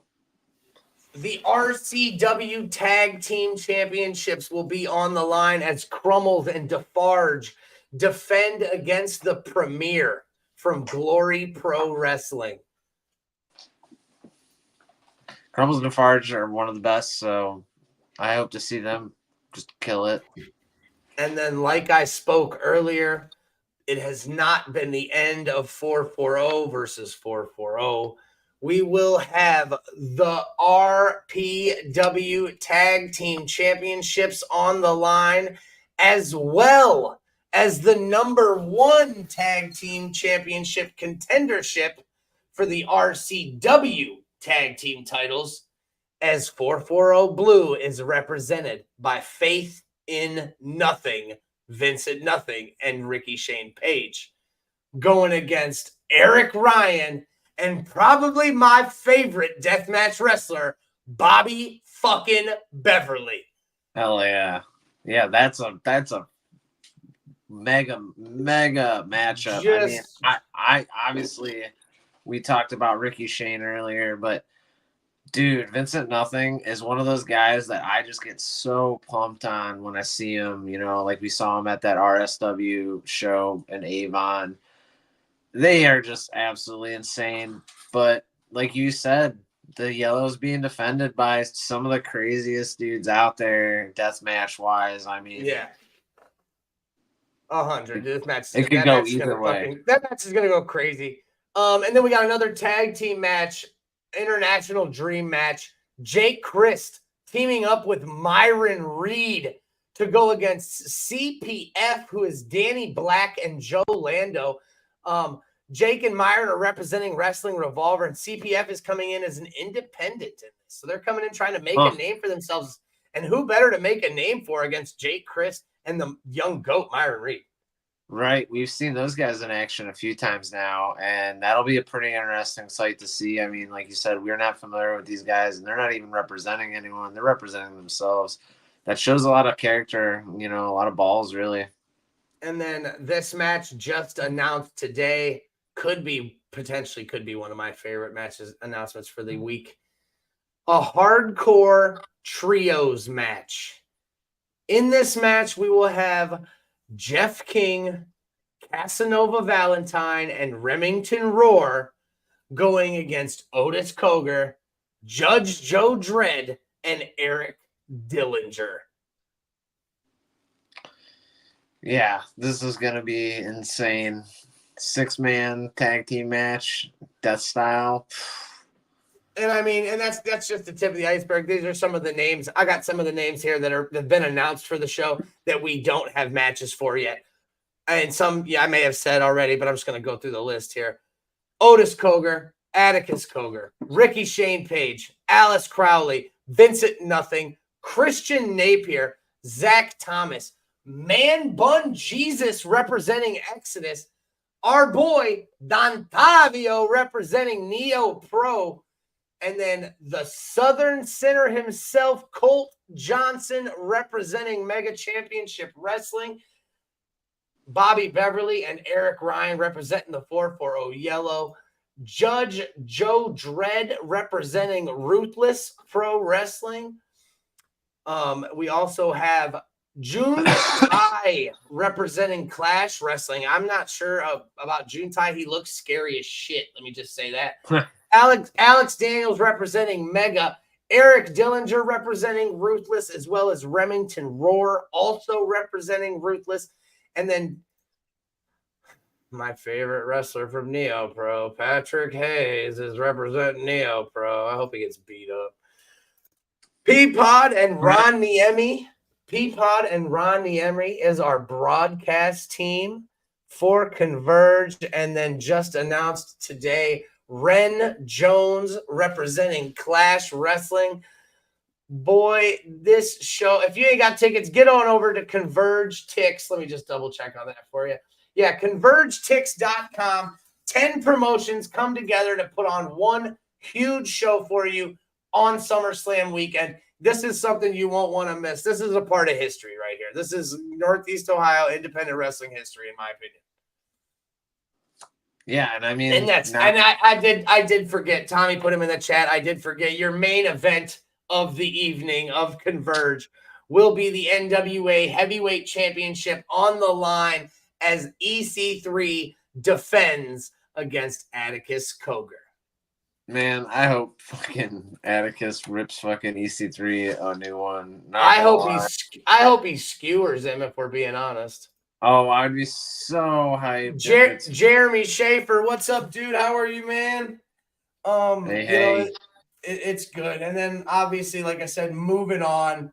the RCW Tag Team Championships will be on the line as Crumbles and Defarge defend against the Premier from Glory Pro Wrestling. Crumbles and Defarge are one of the best, so I hope to see them just kill it. And then, like I spoke earlier, it has not been the end of 440 versus 440. We will have the RPW Tag Team Championships on the line, as well as the #1 Tag Team Championship contendership for the RCW Tag Team titles, as 440 Blue is represented by Faith in Nothing, Vincent Nothing, and Ricky Shane Page, going against Eric Ryan and probably my favorite deathmatch wrestler, Bobby fucking Beverly. Hell yeah. Yeah, that's a mega matchup. I obviously, we talked about Ricky Shane earlier, but dude, Vincent Nothing is one of those guys that I just get so pumped on when I see him, like we saw him at that RSW show in Avon. They are just absolutely insane. But like you said, the Yellow's being defended by some of the craziest dudes out there, deathmatch wise. I mean, yeah. 100. This match, it could go either way. That match is gonna go crazy. And then we got another tag team match, international dream match. Jake Christ teaming up with Myron Reed to go against CPF, who is Danny Black and Joe Lando. Jake and Myron are representing Wrestling Revolver, and CPF is coming in as an independent in this. So they're coming in trying to make a name for themselves. And who better to make a name for against Jake Christ and the young goat, Myron Reed? Right. We've seen those guys in action a few times now, and that'll be a pretty interesting sight to see. I mean, like you said, we're not familiar with these guys, and they're not even representing anyone. They're representing themselves. That shows a lot of character, a lot of balls, really. And then this match just announced today could be one of my favorite matches announcements for the week. A hardcore trios match. In this match, we will have Jeff King, Casanova Valentine, and Remington Roar going against Otis Cogar, Judge Joe Dredd, and Eric Dillinger. Yeah, this is going to be insane. 6-man tag team match, death style. And I mean, and that's just the tip of the iceberg. These are some of the names. I got some of the names here that have been announced for the show that we don't have matches for yet. And some, I may have said already, but I'm just going to go through the list here. Otis Cogar, Atticus Cogar, Ricky Shane Page, Alice Crowley, Vincent Nothing, Christian Napier, Zach Thomas, Man Bun Jesus representing Exodus, our boy Dontavio representing Neo Pro, and then the Southern Sinner himself, Colt Johnson, representing Mega Championship Wrestling. Bobby Beverly and Eric Ryan representing the 440 Yellow. Judge Joe Dredd representing Ruthless Pro Wrestling. We also have June Tai representing Clash Wrestling. I'm not sure about June Tai. He looks scary as shit. Let me just say that. Alex Daniels representing Mega. Eric Dillinger representing Ruthless, as well as Remington Roar also representing Ruthless. And then my favorite wrestler from Neo Pro, Patrick Hayes, is representing Neo Pro. I hope he gets beat up. Peapod and Ron Niemi. Peapod and Ron Niemi is our broadcast team for Converge. And then just announced today, Ren Jones representing Clash Wrestling. Boy, this show, if you ain't got tickets, get on over to Converge Tix. Let me just double check on that for you. Yeah, convergetix.com. 10 promotions come together to put on one huge show for you on SummerSlam weekend. This is something you won't want to miss. This is a part of history right here. This is Northeast Ohio independent wrestling history, in my opinion. Yeah, and I mean, and I did forget. Tommy put him in the chat. I did forget your main event of the evening of Converge will be the NWA Heavyweight Championship on the line as EC3 defends against Atticus Cogar. Man, I hope fucking Atticus rips fucking EC3 a new one. I hope he skewers him, if we're being honest. Oh, I'd be so hyped. Jeremy Schaefer, what's up, dude? How are you, man? Hey. It's good. And then obviously, like I said, moving on,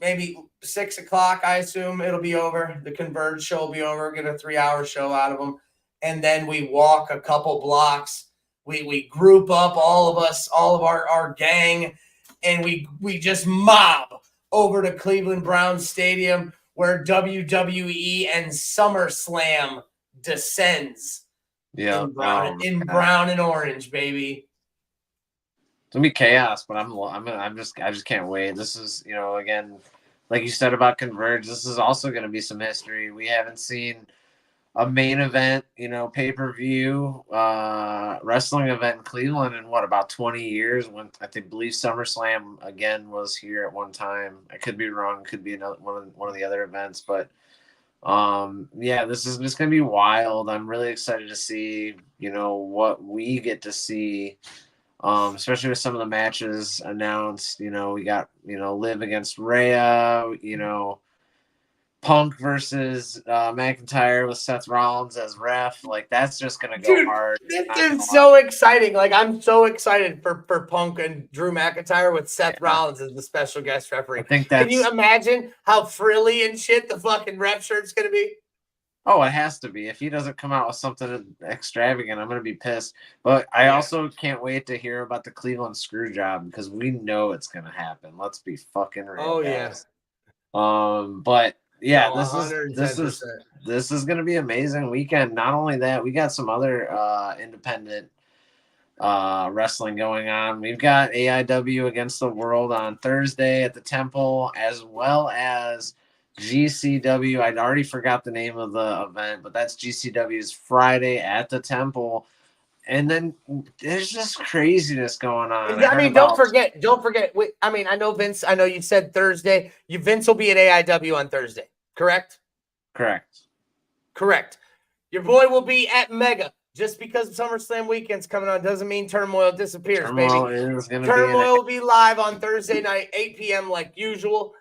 maybe 6 o'clock, I assume it'll be over. The Converge show will be over. Get a 3-hour show out of them. And then we walk a couple blocks. We group up, all of us, all of our gang, and we just mob over to Cleveland Browns Stadium, where WWE and SummerSlam descends. Yeah, in brown and orange, baby. It's gonna be chaos, but I just can't wait. This is, again, like you said about Converge, this is also gonna be some history. We haven't seen a main event, pay-per-view wrestling event in Cleveland in about 20 years. When I believe SummerSlam again was here at one time. I could be wrong. Could be another one of the other events, but yeah, this is just gonna be wild. I'm really excited to see, what we get to see, especially with some of the matches announced. We got Liv against Rhea, Punk versus McIntyre with Seth Rollins as ref. Like, that's just gonna go hard. This is so exciting. Like, I'm so excited for Punk and Drew McIntyre with Seth Rollins as the special guest referee. Can you imagine how frilly and shit the fucking ref shirt's gonna be? Oh, it has to be. If he doesn't come out with something extravagant, I'm gonna be pissed. But I also can't wait to hear about the Cleveland screw job, because we know it's gonna happen. Let's be fucking real, guys. But yeah, this is gonna be an amazing weekend. Not only that, we got some other independent wrestling going on. We've got AIW Against the World on Thursday at the Temple, as well as GCW. I'd already forgot the name of the event, but that's GCW's Friday at the Temple. And then there's just craziness going on. Don't forget. Wait, I know Vince. I know you said Thursday. Vince will be at AIW on Thursday, correct? Correct. Your boy will be at Mega. Just because SummerSlam weekend's coming on doesn't mean Turmoil disappears, baby. Turmoil will be live on Thursday night, 8 p.m. like usual.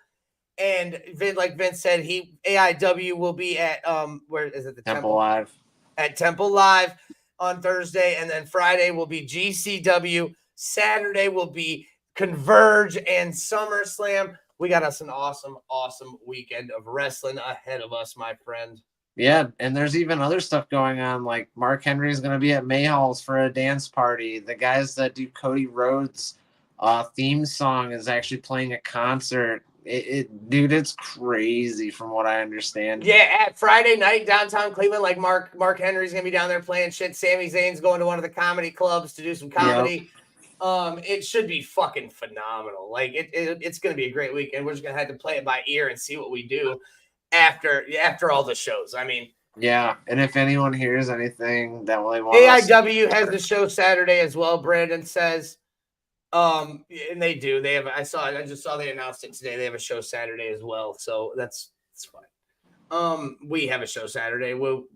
And like Vince said, AIW will be at where is it? The Temple Live. At Temple Live on Thursday, and then Friday will be GCW. Saturday will be Converge and SummerSlam. We got us an awesome, awesome weekend of wrestling ahead of us, my friend. Yeah, and there's even other stuff going on. Like Mark Henry is going to be at Mayhall's for a dance party. The guys that do Cody Rhodes' theme song is actually playing a concert. Dude, it's crazy from what I understand. Yeah, at Friday night downtown Cleveland, like Mark Henry's gonna be down there playing shit. Sami Zayn's going to one of the comedy clubs to do some comedy. Yep. It should be fucking phenomenal. Like it's gonna be a great weekend. We're just gonna have to play it by ear and see what we do after all the shows. I mean, Yeah, and if anyone hears anything that they want AIW has the show Saturday as well, Brandon says. And they do. They have. I just saw they announced it today. They have a show Saturday as well, so that's fine. We have a show Saturday. We'll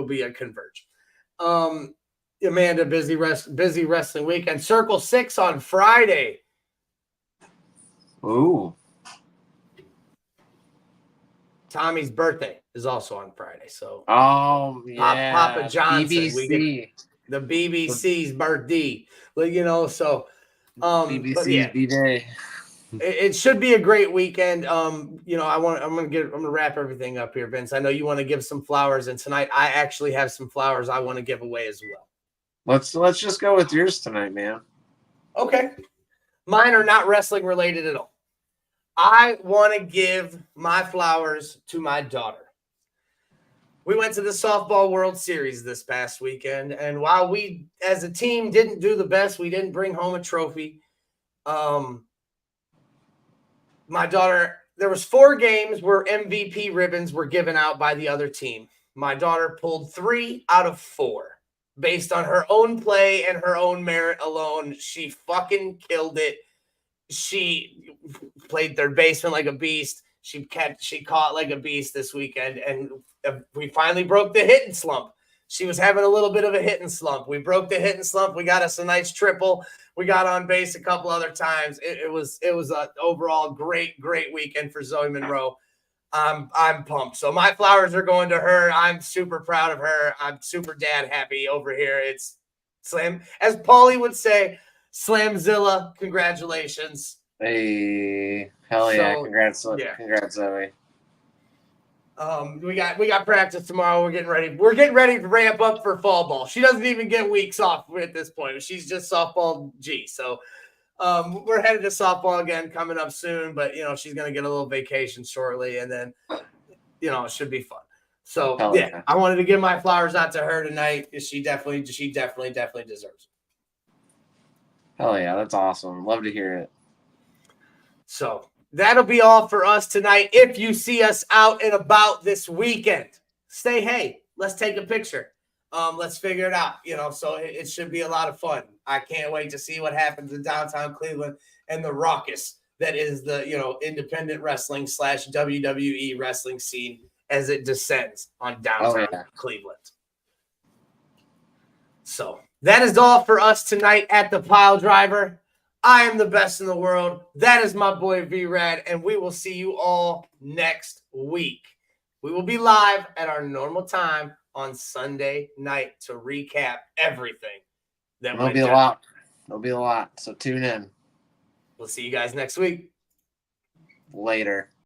be at Converge. Amanda, busy wrestling weekend. Circle 6 on Friday. Ooh. Tommy's birthday is also on Friday. So yeah, Papa Johnson. BBC. We get the BBC's birthday. So BBC's but yeah. B-Day. It should be a great weekend. I'm gonna wrap everything up here, Vince. I know you want to give some flowers, and tonight I actually have some flowers I want to give away as well. Let's just go with yours tonight, man. Okay. Mine are not wrestling related at all. I want to give my flowers to my daughter. We went to the Softball World Series this past weekend, and while we as a team didn't do the best, we didn't bring home a trophy. My daughter, there was 4 games where MVP ribbons were given out by the other team. My daughter pulled 3 out of 4 based on her own play and her own merit alone. She fucking killed it. She played third baseman like a beast. She caught like a beast this weekend, and we finally broke the hitting slump. She was having a little bit of a hitting slump. We broke the hitting slump. We got us a nice triple. We got on base a couple other times. It was an overall great weekend for Zoe Monroe. I'm pumped. So my flowers are going to her. I'm super proud of her. I'm super dad happy over here. It's slam, as Paulie would say, Slamzilla. Congratulations. Hey, hell yeah! Congrats, Zoe. We got practice tomorrow. We're getting ready. We're getting ready to ramp up for fall ball. She doesn't even get weeks off at this point. She's just softball G. So we're headed to softball again coming up soon. But she's gonna get a little vacation shortly, and then it should be fun. So yeah, I wanted to give my flowers out to her tonight. She definitely deserves it. Hell yeah, that's awesome. Love to hear it. So that'll be all for us tonight. If you see us out and about this weekend, say, hey, let's take a picture. Let's figure it out. So it should be a lot of fun. I can't wait to see what happens in downtown Cleveland and the raucous that is the, independent wrestling / WWE wrestling scene as it descends on downtown Cleveland. So that is all for us tonight at the Piledriver. I am the best in the world. That is my boy V-Rad, and we will see you all next week. We will be live at our normal time on Sunday night to recap everything. There'll be a lot. There'll be a lot, so tune in. We'll see you guys next week. Later.